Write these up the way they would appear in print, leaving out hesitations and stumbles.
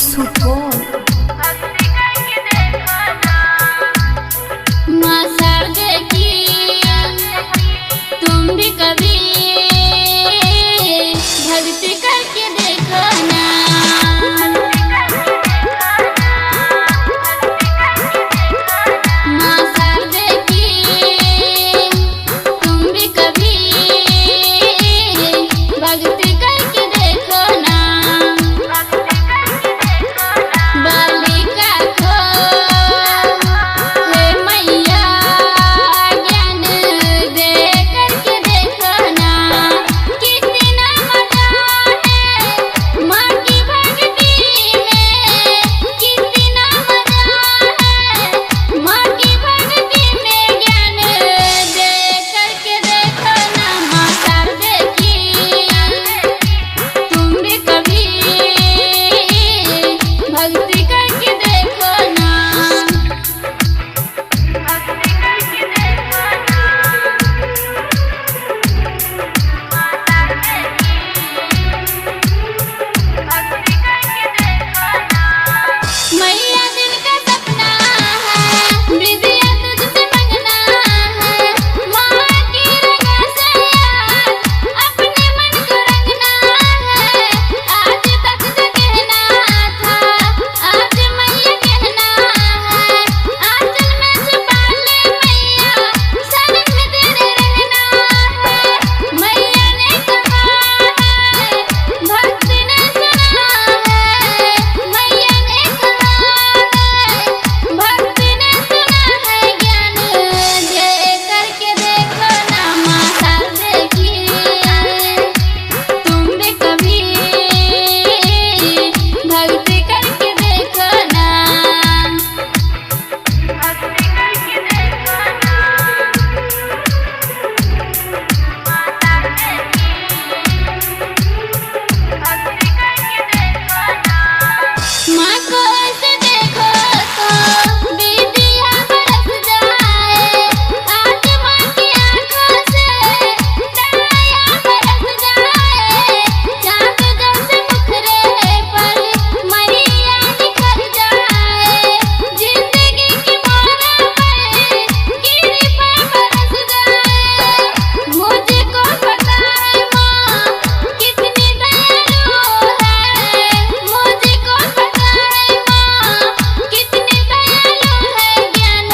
सुपौल। माँ शारदे की तुम भी कभी भक्ति करके देखो ना। माँ शारदे की तुम भी कभी भक्ति करके देखो ना। बालिका को हे मैया ज्ञान दे करके देखो ना। कितना मजा है माँ की भक्ति में, कितना मजा है माँ की भक्ति में। ज्ञान दे करके देखो ना। माँ शारदे की तुम भी कभी भक्ति करके देखो ना। मैया दिल का सपना है, विद्या तुझसे मंगना है। माँ की रंगा से यार अपने मन को रंगना है। आज तक जो कहना था आज मैया कहना है। आंचल में छुपा ले मैया, शरण में तेरे रहना है। मैया ने कहा है, भक्ति ने सुना है। मैया ने कहा है, भक्ति ने सुना है। ज्ञान दे करके देखो ना। माँ शारदे की तुम भी कभी भक्ति करके देखो ना। माँ को ऐसे देखो तो विद्या बरस जाए। आज माँ की आँखों से दया बरस जाए। चाँद जैसे मुखरे पर मैया निखर जाए। जिंदगी की मोहरा पर कृपा बरस जाए। मुझको पता है माँ कितनी दयालु है। मुझको पता है माँ कितनी दयालु है। ज्ञान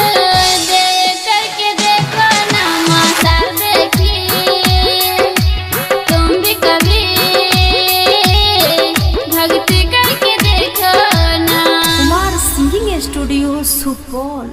दे करके देखो ना। माँ शारदे की तुम भी कभी भक्ति करके देखो ना। Kumar singing studio Supaul.